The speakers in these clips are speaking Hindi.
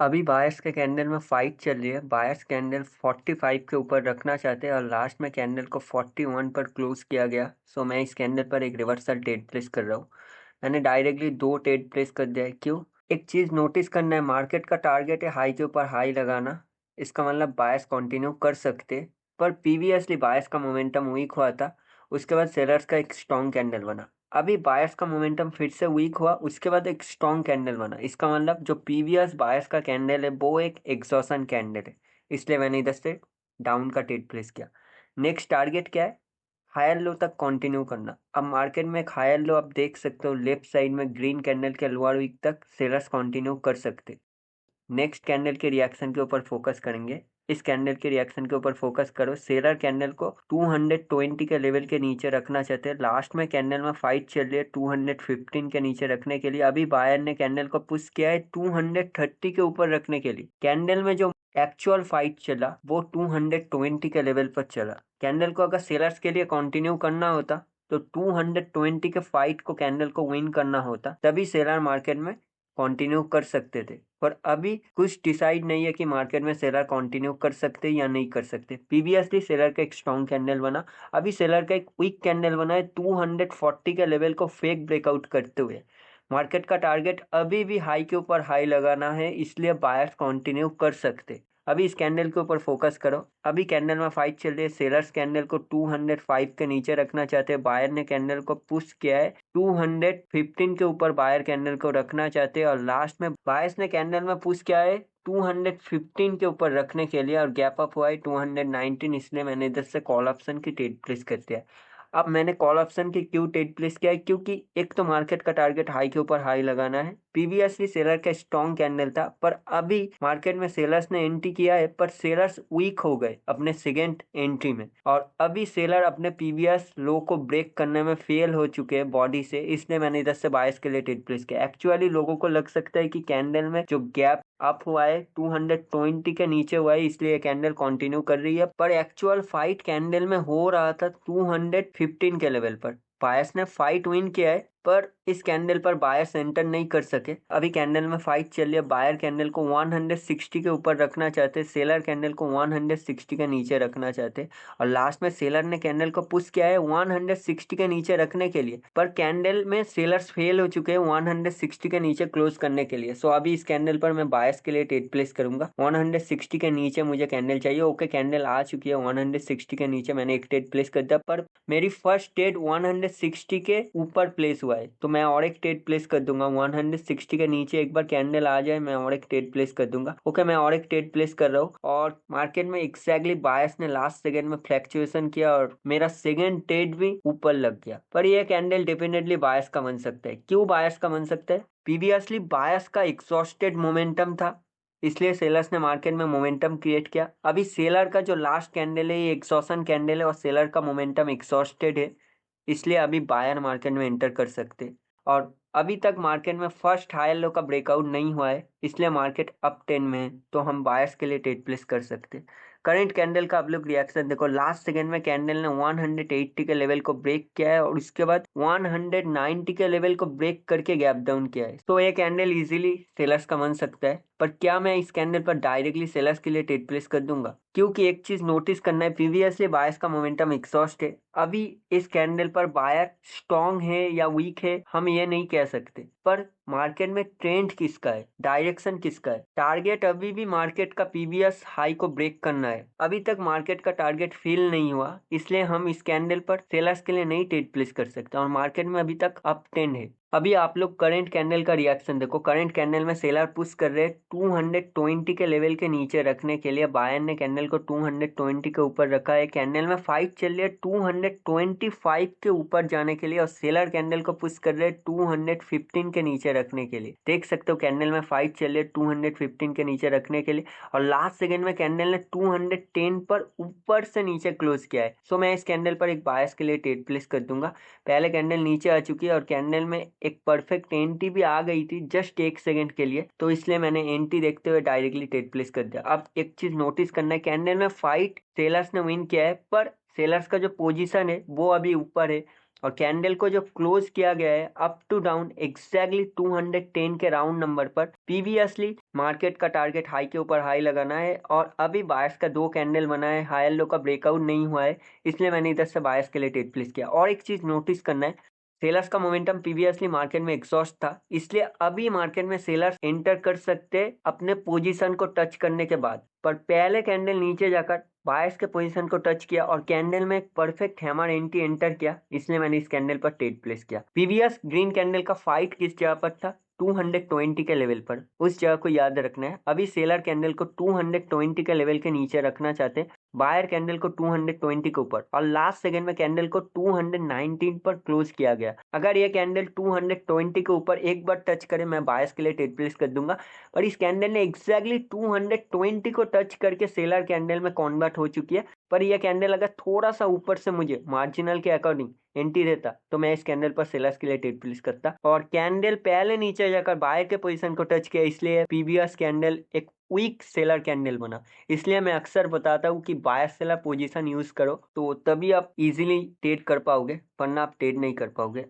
अभी बायर्स के कैंडल में फाइट चल रही है। बायर्स कैंडल 45 के ऊपर रखना चाहते हैं और लास्ट में कैंडल को 41 पर क्लोज किया गया। सो मैं इस कैंडल पर एक रिवर्सल ट्रेड प्लेस कर रहा हूँ। मैंने डायरेक्टली 2 ट्रेड प्लेस कर दिया है। क्यों? एक चीज़ नोटिस करना है, मार्केट का टारगेट है हाई के ऊपर हाई लगाना। इसका मतलब बायर्स कंटिन्यू कर सकते, पर प्रीवियसली बायर्स का मोमेंटम वीक हुआ था। उसके बाद सेलर्स का एक स्ट्रॉन्ग कैंडल बना। अभी बायर्स का मोमेंटम फिर से वीक हुआ, उसके बाद एक स्ट्रॉन्ग कैंडल बना। इसका मतलब जो प्रीवियस बायर्स का कैंडल है वो एक एग्जॉशन कैंडल है, इसलिए मैंने इधर से डाउन का ट्रेड प्लेस किया। नेक्स्ट टारगेट क्या है? हायर लो तक कंटिन्यू करना। अब मार्केट में एक हायर लो आप देख सकते हो, लेफ्ट साइड में ग्रीन कैंडल के लोअर वीक तक सेलर्स कंटिन्यू कर सकते। नेक्स्ट कैंडल के रिएक्शन के ऊपर फोकस करेंगे। इस कैंडल के रिएक्शन के ऊपर फोकस करो। सेलर कैंडल को 220 के लेवल के नीचे रखना चाहते हैं। लास्ट में कैंडल में फाइट चल रही है 215 के नीचे रखने के लिए। अभी बायर ने कैंडल को पुश किया है 230 के ऊपर रखने के लिए। कैंडल में जो एक्चुअल फाइट चला वो 220 के लेवल पर चला। कैंडल को अगर सेलर्स के लिए कंटिन्यू करना होता तो 220 के फाइट को कैंडल को विन करना होता, तभी सेलर मार्केट में कंटिन्यू कर सकते थे। पर अभी कुछ डिसाइड नहीं है कि मार्केट में सेलर कंटिन्यू कर सकते या नहीं कर सकते। प्रीवियसली सेलर का एक स्ट्रॉन्ग कैंडल बना, अभी सेलर का एक वीक कैंडल बना है 240 के लेवल को फेक ब्रेकआउट करते हुए। मार्केट का टारगेट अभी भी हाई के ऊपर हाई लगाना है, इसलिए बायर्स कंटिन्यू कर सकते। अभी इस कैंडल के ऊपर फोकस करो। अभी कैंडल में फाइट चल रही है। सेलर्स कैंडल को 205 के नीचे रखना चाहते हैं। बायर ने कैंडल को पुश किया है 215 के ऊपर। बायर कैंडल को रखना चाहते हैं और लास्ट में बायर्स ने कैंडल में पुश किया है 215 के ऊपर रखने के लिए और गैप अप हुआ है 219, इसलिए मैंने इधर से कॉल ऑप्शन की ट्रेड प्लेस कर दिया। अब मैंने कॉल ऑप्शन की क्यों ट्रेड प्लेस किया है? क्योंकि एक तो मार्केट का टारगेट हाई के ऊपर हाई लगाना है। प्रीवियसली सेलर का स्ट्रॉन्ग कैंडल था, पर अभी मार्केट में सेलर्स ने एंट्री किया है, पर सेलर्स वीक हो गए अपने सेकेंड एंट्री में और अभी सेलर अपने प्रीवियस लो को ब्रेक करने में फेल हो चुके हैं बॉडी से, इसलिए मैंने इधर से बायस के लिए ट्रेड प्लेस किया। एक्चुअली लोगों को लग सकता है कि कैंडल में जो गैप अप हुआ है 220 के नीचे हुआ है, इसलिए कैंडल कंटिन्यू कर रही है, पर एक्चुअल फाइट कैंडल में हो रहा था 215 के लेवल पर। बायर्स ने फाइट विन किया है, पर इस कैंडल पर बायर्स एंटर नहीं कर सके। अभी कैंडल में फाइट चल रही है। बायर कैंडल को 160 के ऊपर रखना चाहते, सेलर कैंडल को 160 के नीचे रखना चाहते और लास्ट में सेलर ने कैंडल को पुश किया है 160 के नीचे रखने के लिए, पर कैंडल में सेलर्स फेल हो चुके हैं 160 के नीचे क्लोज करने के लिए। सो अभी इस कैंडल पर मैं बायर्स के लिए ट्रेड प्लेस करूंगा। 160 के नीचे मुझे कैंडल चाहिए। ओके, कैंडल आ चुकी है 160 के नीचे, मैंने एक ट्रेड प्लेस कर दिया, पर मेरी फर्स्ट ट्रेड 160 के ऊपर प्लेस हुआ है, तो मैं और एक ट्रेड प्लेस कर दूंगा। 160 के नीचे एक बार कैंडल आ जाए मैं और एक ट्रेड प्लेस कर दूंगा। ओके, मैं और एक ट्रेड प्लेस कर रहा हूँ और मार्केट में एक्जैक्टली बायर्स ने लास्ट सेकंड में फ्लैक्चुएशन किया और मेरा सेकंड ट्रेड भी ऊपर लग गया। पर यह कैंडल डेफिनेटली बायर्स का बन सकता है। क्यों बायर्स का बन सकता है? प्रीवियसली बायर्स का एग्जॉस्टेड मोमेंटम था, इसलिए सेलर्स ने मार्केट में मोमेंटम क्रिएट किया। अभी सेलर का जो लास्ट कैंडल है ये एक्सॉशन कैंडल है और सेलर का मोमेंटम एग्जॉस्टेड है, इसलिए अभी बायर मार्केट में एंटर कर सकते। और अभी तक मार्केट में फर्स्ट हायर लो का ब्रेकआउट नहीं हुआ है, इसलिए मार्केट अप 10 में है, तो हम बायर्स के लिए ट्रेड प्लेस कर सकते। करंट कैंडल का आप लोग रिएक्शन देखो। लास्ट सेकंड में कैंडल ने 180 के लेवल को ब्रेक किया है और उसके बाद 190 के लेवल को ब्रेक करके गैप डाउन किया है। तो ये कैंडल इजीली सेलर्स का बन सकता है, पर क्या मैं इस कैंडल पर डायरेक्टली सेलर्स के लिए ट्रेड प्लेस कर दूंगा? क्योंकि एक चीज नोटिस करना है, प्रीवियसली बायर्स का मोमेंटम एग्जॉस्ट है। अभी इस कैंडल पर बायर स्ट्रॉन्ग है या वीक है हम ये नहीं कह सकते, पर मार्केट में ट्रेंड किसका है, डायरेक्शन किसका है? टारगेट अभी भी मार्केट का प्रीवियस हाई को ब्रेक करना है। अभी तक मार्केट का टारगेट फिल नहीं हुआ, इसलिए हम इस कैंडल पर सेलर्स के लिए नहीं ट्रेड प्लेस कर सकते और मार्केट में अभी तक अप ट्रेंड है। अभी आप लोग करंट कैंडल का रिएक्शन देखो। करंट कैंडल में सेलर पुश कर रहे हैं 220 के लेवल के नीचे रखने के लिए। बायर ने कैंडल को 220 के ऊपर रखा है। कैंडल में फाइट चल रही है 225 के ऊपर जाने के लिए और सेलर कैंडल को पुश कर रहे हैं 215 के नीचे रखने के लिए। देख सकते हो कैंडल में फाइट चल रही है 215 के नीचे रखने के लिए और लास्ट सेकंड में कैंडल ने 210 पर ऊपर से नीचे क्लोज किया है। सो मैं इस कैंडल पर एक बायर्स के लिए ट्रेड प्लेस कर दूंगा। पहले कैंडल नीचे आ चुकी है और कैंडल में एक परफेक्ट एंट्री भी आ गई थी जस्ट एक सेकंड के लिए, तो इसलिए मैंने एंट्री देखते हुए डायरेक्टली ट्रेड प्लेस कर दिया। अब एक चीज नोटिस करना है, कैंडल में फाइट सेलर्स ने विन किया है, पर सेलर्स का जो पोजीशन है वो अभी ऊपर है और कैंडल को जो क्लोज किया गया है अप टू डाउन एग्जैक्टली 210 के राउंड नंबर पर। प्रीवियसली मार्केट का टारगेट हाई के ऊपर हाई लगाना है और अभी बायर्स का 2 कैंडल बना है, हायर लो का ब्रेकआउट नहीं हुआ है, इसलिए मैंने इधर से बायर्स के लिए ट्रेड प्लेस किया। और एक चीज नोटिस करना है, सेलर्स का मोमेंटम प्रीवियसली मार्केट में एग्जॉस्ट था, इसलिए अभी मार्केट में सेलर्स एंटर कर सकते अपने पोजीशन को टच करने के बाद। पर पहले कैंडल नीचे जाकर बायर्स के पोजीशन को टच किया और कैंडल में एक परफेक्ट हैमर एंटी एंटर किया, इसलिए मैंने इस कैंडल पर ट्रेड प्लेस किया। प्रीवियस ग्रीन कैंडल का फाइट किस जगह पर था? 220 के लेवल पर, उस जगह को याद रखना है। अभी सेलर कैंडल को 220 के लेवल के नीचे रखना चाहते हैं, बायर कैंडल को 220 के ऊपर, और लास्ट सेकंड में कैंडल को 219 पर क्लोज किया गया। अगर ये कैंडल 220 के ऊपर एक बार टच करे, मैं बायर्स के लिए ट्रेड प्लेस कर दूंगा। और इस कैंडल ने एग्जैक्टली 220 को टच करके सेलर कैंडल में कन्वर्ट हो चुकी है। पर यह कैंडल अगर थोड़ा सा ऊपर से मुझे मार्जिनल के अकॉर्डिंग एंट्री देता तो मैं इस कैंडल पर सेलर्स के लिए ट्रेड प्लेस करता। और कैंडल पहले नीचे जाकर बायर के पोजीशन को टच किया, इसलिए प्रीवियस कैंडल एक वीक सेलर कैंडल बना। इसलिए मैं अक्सर बताता हूँ कि बायर सेलर पोजीशन यूज करो, तो तभी आप इजीली ट्रेड कर पाओगे, वरना आप ट्रेड नहीं कर पाओगे।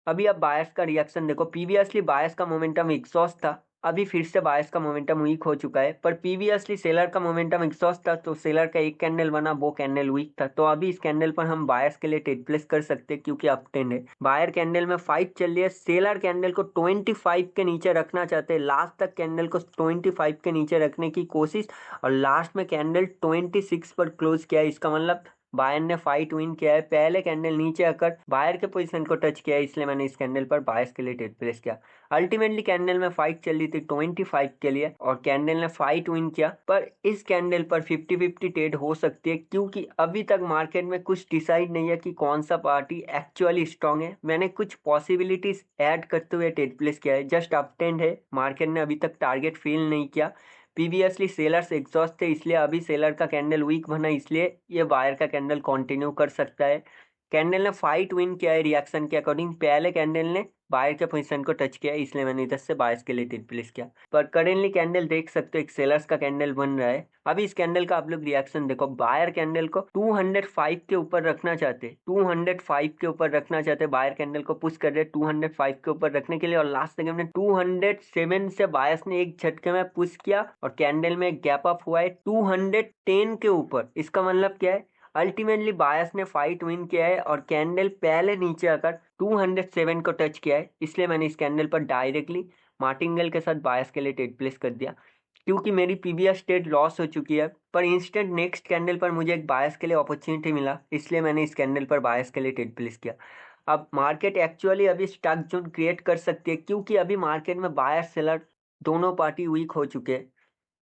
अभी आप बायर्स का रिएक्शन देखो, प्रीवियसली बायर्स का मोमेंटम एग्जॉस्ट था, अभी फिर से बायर्स का मोमेंटम वीक हो चुका है। पर प्रीवियसली सेलर का मोमेंटम एग्जॉस्ट था, तो सेलर का एक कैंडल बना, वो कैंडल वीक था, तो अभी इस कैंडल पर हम बायर्स के लिए ट्रेड प्लेस कर सकते हैं, क्योंकि अप ट्रेंड है। बायर कैंडल में फाइट चल रही है, सेलर कैंडल को 25 के नीचे रखना चाहते हैं, लास्ट तक कैंडल को 25 के नीचे रखने की कोशिश, और लास्ट में कैंडल 26 पर क्लोज किया है। इसका मतलब बायर ने फाइट विन किया है। पहले कैंडल नीचे आकर बायर के पोजीशन को टच किया है, इसलिए मैंने इस कैंडल पर बायर्स के लिए ट्रेड प्लेस किया। अल्टीमेटली कैंडल में फाइट चल रही थी 25 के लिए और कैंडल ने फाइट विन किया। पर इस कैंडल पर 50-50 ट्रेड हो सकती है, क्योंकि अभी तक मार्केट में कुछ डिसाइड नहीं है कि कौन सा पार्टी एक्चुअली स्ट्रांग है। मैंने कुछ पॉसिबिलिटीज ऐड करते हुए ट्रेड प्लेस किया है। जस्ट अप ट्रेंड है, मार्केट ने अभी तक टारगेट फेल नहीं किया। प्रीवियसली सेलर्स एग्जॉस्ट थे, इसलिए अभी सेलर का कैंडल वीक बना, इसलिए ये बायर का कैंडल कंटिन्यू कर सकता है। कैंडल ने फाइट विन किया है रिएक्शन के अकॉर्डिंग, पहले कैंडल ने बायर के पोजीशन को टच किया है, इसलिए मैंने इधर से बायर्स के लिए ट्रेड प्लेस किया। पर करेंटली कैंडल देख सकते हो एक सेलर्स का कैंडल बन रहा है। अभी इस कैंडल का आप लोग रिएक्शन देखो, बायर कैंडल को 205 के ऊपर रखना चाहते, 205 के ऊपर रखना चाहते, बायर कैंडल को पुश कर रहे 205 के ऊपर रखने के लिए, और लास्ट सेकंड में 207 से बायर्स ने एक झटके में पुश किया और कैंडल में गैप अप हुआ है 210 के ऊपर। इसका मतलब क्या है? अल्टीमेटली बायर्स ने फाइट विन किया है और कैंडल पहले नीचे आकर 207 को टच किया है, इसलिए मैंने इस कैंडल पर डायरेक्टली मार्टिंगल के साथ बायर्स के लिए ट्रेड प्लेस कर दिया। क्योंकि मेरी प्रीवियस ट्रेड लॉस हो चुकी है, पर इंस्टेंट नेक्स्ट कैंडल पर मुझे एक बायर्स के लिए अपॉर्चुनिटी मिला, इसलिए मैंने इस कैंडल पर बायर्स के लिए ट्रेड प्लेस किया। अब मार्केट एक्चुअली अभी स्टक जोन क्रिएट कर सकती है, क्योंकि अभी मार्केट में बायर सेलर दोनों पार्टी वीक हो चुके हैं,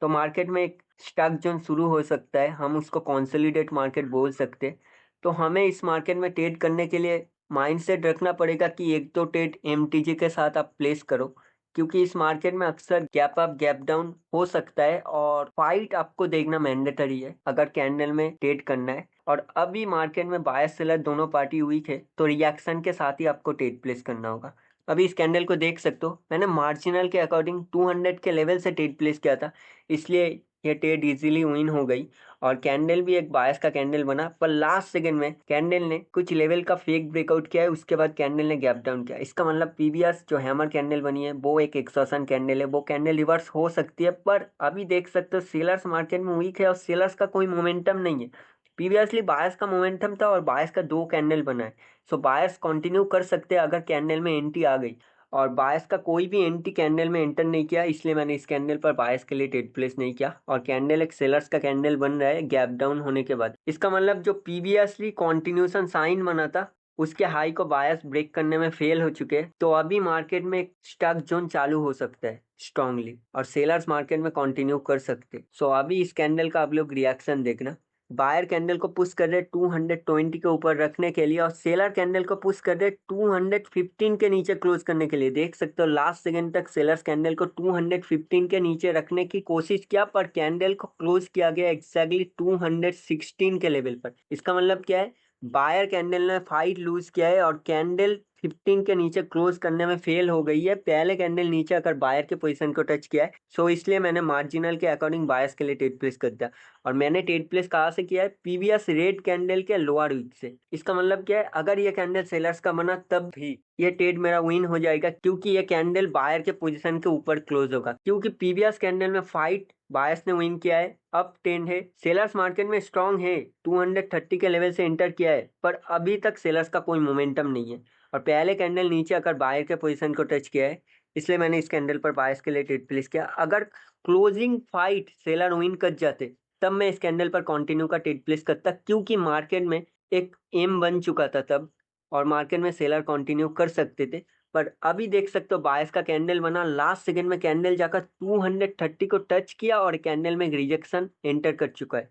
तो मार्केट में एक स्टक जोन शुरू हो सकता है, हम उसको कंसोलिडेट मार्केट बोल सकते हैं। तो हमें इस मार्केट में ट्रेड करने के लिए माइंडसेट रखना पड़ेगा कि एक तो ट्रेड एमटीजी के साथ आप प्लेस करो, क्योंकि इस मार्केट में अक्सर गैप अप गैप डाउन हो सकता है और फाइट आपको देखना मैंडेटरी है अगर कैंडल में ट्रेड करना है। और अभी मार्केट में बायर सेलर दोनों पार्टी वीक है, तो रिएक्शन के साथ ही आपको ट्रेड प्लेस करना होगा। अभी इस कैंडल को देख सकते हो, मैंने मार्जिनल के अकॉर्डिंग 200 के लेवल से ट्रेड प्लेस किया था, इसलिए ये ट्रेड इजीली विन हो गई और कैंडल भी एक बायर्स का कैंडल बना। पर लास्ट सेकंड में कैंडल ने कुछ लेवल का फेक ब्रेकआउट किया है, उसके बाद कैंडल ने गैप डाउन किया। इसका मतलब प्रीवियस जो हैमर कैंडल बनी है वो एक एक्सॉशन कैंडल है, वो कैंडल रिवर्स हो सकती है। पर अभी देख सकते हो सेलर्स मार्केट में वीक है और सेलर्स का कोई मोमेंटम नहीं है। प्रीवियसली बायर्स का मोमेंटम था और बायर्स का 2 कैंडल बना है, सो बायर्स कंटिन्यू कर सकते हैं अगर कैंडल में एंट्री आ गई। और बायर्स का कोई भी एंट्री कैंडल में एंटर नहीं किया, इसलिए मैंने इस कैंडल पर बायर्स के लिए ट्रेड प्लेस नहीं किया। और कैंडल एक सेलर्स का कैंडल बन रहा है गैप डाउन होने के बाद। इसका मतलब जो प्रीवियसली कंटिन्यूशन साइन बना था उसके हाई को बायर्स ब्रेक करने में फेल हो चुके हैं, तो अभी मार्केट में एक स्टक जोन चालू हो सकता है स्ट्रांगली और सेलर्स मार्केट में कंटिन्यू कर सकते हैं। सो अभी इस कैंडल का आप लोग रिएक्शन देखना, बायर कैंडल को पुश कर रहे 220 के ऊपर रखने के लिए और सेलर कैंडल को पुश कर रहे 215 के नीचे क्लोज करने के लिए। देख सकते हो लास्ट सेकंड तक सेलर्स कैंडल को 215 के नीचे रखने की कोशिश किया, पर कैंडल को क्लोज किया गया एग्जैक्टली 216 के लेवल पर। इसका मतलब क्या है? बायर कैंडल ने फाइट लूज किया है और कैंडल 15 के नीचे क्लोज करने में फेल हो गई है। पहले कैंडल नीचे आकर बायर के पोजीशन को टच किया है, सो इसलिए मैंने मार्जिनल के अकॉर्डिंग बायर्स के लिए ट्रेड प्लेस कर दिया। और मैंने ट्रेड प्लेस कहाँ से किया है? पीवीएस रेड कैंडल के लोअर विक से। इसका मतलब क्या है? अगर ये कैंडल सेलर्स का बना तब भी ये ट्रेड मेरा विन हो जाएगा, क्योंकि ये कैंडल बायर के पोजीशन के ऊपर क्लोज होगा। क्योंकि पीवीएस कैंडल में फाइट बायर्स ने विन किया है, अप ट्रेंड है, सेलर्स मार्केट में स्ट्रांग है, 230 के लेवल से एंटर किया है, पर अभी तक सेलर्स का कोई मोमेंटम नहीं है। और पहले कैंडल नीचे आकर बायर के पोजीशन को टच किया है, इसलिए मैंने इस कैंडल पर बायर्स के लिए ट्रेड प्लेस किया। अगर क्लोजिंग फाइट सेलर विन कर जाते तब मैं इस कैंडल पर कंटिन्यू का ट्रेड प्लेस करता, क्योंकि मार्केट में एक एम बन चुका था तब, और मार्केट में सेलर कंटिन्यू कर सकते थे। पर अभी देख सकते हो बायर्स का कैंडल बना, लास्ट सेकंड में कैंडल जाकर 230 को टच किया और कैंडल में रिजेक्शन एंटर कर चुका है।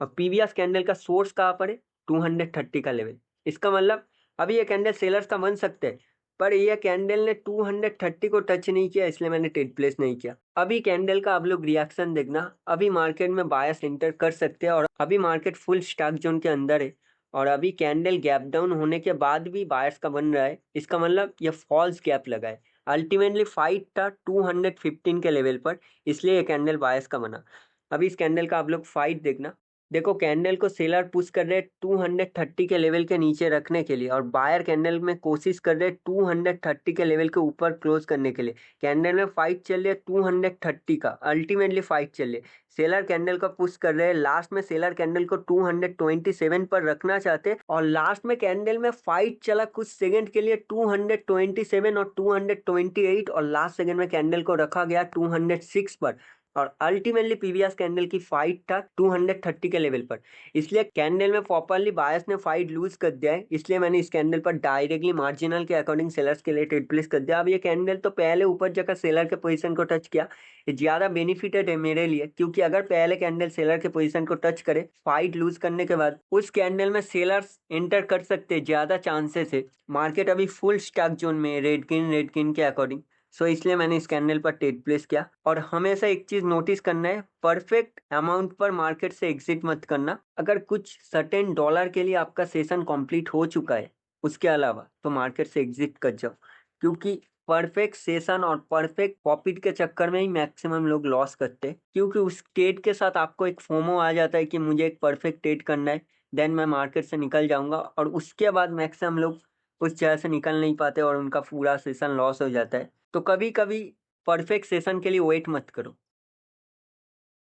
और पीवीएस कैंडल का सोर्स कहाँ पर है? 230 का लेवल। इसका मतलब अभी ये कैंडल सेलर्स का बन सकते हैं, पर ये कैंडल ने 230 को टच नहीं किया, इसलिए मैंने ट्रेड प्लेस नहीं किया। अभी कैंडल का आप लोग रिएक्शन देखना, अभी मार्केट में बायर्स एंटर कर सकते हैं और अभी मार्केट फुल स्टॉक जोन के अंदर है। और अभी कैंडल गैप डाउन होने के बाद भी बायर्स का बन रहा है, इसका मतलब ये फॉल्स गैप लगा है। अल्टीमेटली फाइट था 215 के लेवल पर, इसलिए ये कैंडल बायर्स का बना। अभी इस कैंडल का आप लोग फाइट देखना। देखो कैंडल को सेलर पुश कर रहे 230 के लेवल के नीचे रखने के लिए, और बायर कैंडल में कोशिश कर रहे 230 के लेवल के ऊपर क्लोज करने के लिए। कैंडल में फाइट चल रही है 230 का, अल्टीमेटली फाइट चल रही है। सेलर कैंडल का पुश कर रहे हैं, लास्ट में सेलर कैंडल को 227 पर रखना चाहते, और लास्ट में कैंडल में फाइट चला कुछ सेकंड के लिए 227 और 228, और लास्ट सेकंड में कैंडल को रखा गया 206 पर। और अल्टीमेटली पीवीएस कैंडल की फाइट था 230 के लेवल पर, इसलिए कैंडल में प्रॉपरली बायर्स ने फाइट लूज कर दिया है। इसलिए मैंने इस कैंडल पर डायरेक्टली मार्जिनल के अकॉर्डिंग सेलर्स के लिए ट्रेड प्लेस कर दिया। अब ये कैंडल तो पहले ऊपर जाकर सेलर के पोजीशन को टच किया, ये ज्यादा बेनिफिटेड है मेरे लिए, क्योंकि अगर पहले कैंडल सेलर के पोजीशन को टच करे फाइट लूज करने के बाद, उस कैंडल में सेलर्स एंटर कर सकते ज्यादा चांसेस है। मार्केट अभी फुल स्टॉक जोन में रेड किन के अकॉर्डिंग, सो इसलिए मैंने इस कैंडल पर ट्रेड प्लेस किया। और हमेशा एक चीज नोटिस करना है, परफेक्ट अमाउंट पर मार्केट से एग्जिट मत करना। अगर कुछ सर्टेन डॉलर के लिए आपका सेशन कंप्लीट हो चुका है उसके अलावा, तो मार्केट से एग्जिट कर जाओ, क्योंकि परफेक्ट सेशन और परफेक्ट प्रॉफिट के चक्कर में ही मैक्सिमम लोग लॉस करते हैं। क्योंकि उस ट्रेड के साथ आपको एक फोमो आ जाता है कि मुझे एक परफेक्ट ट्रेड करना है, देन मैं मार्केट से निकल जाऊंगा, और उसके बाद मैक्सिमम लोग उस जगह से निकल नहीं पाते और उनका पूरा सेशन लॉस हो जाता है। तो कभी कभी परफेक्ट सेशन के लिए वेट मत करो,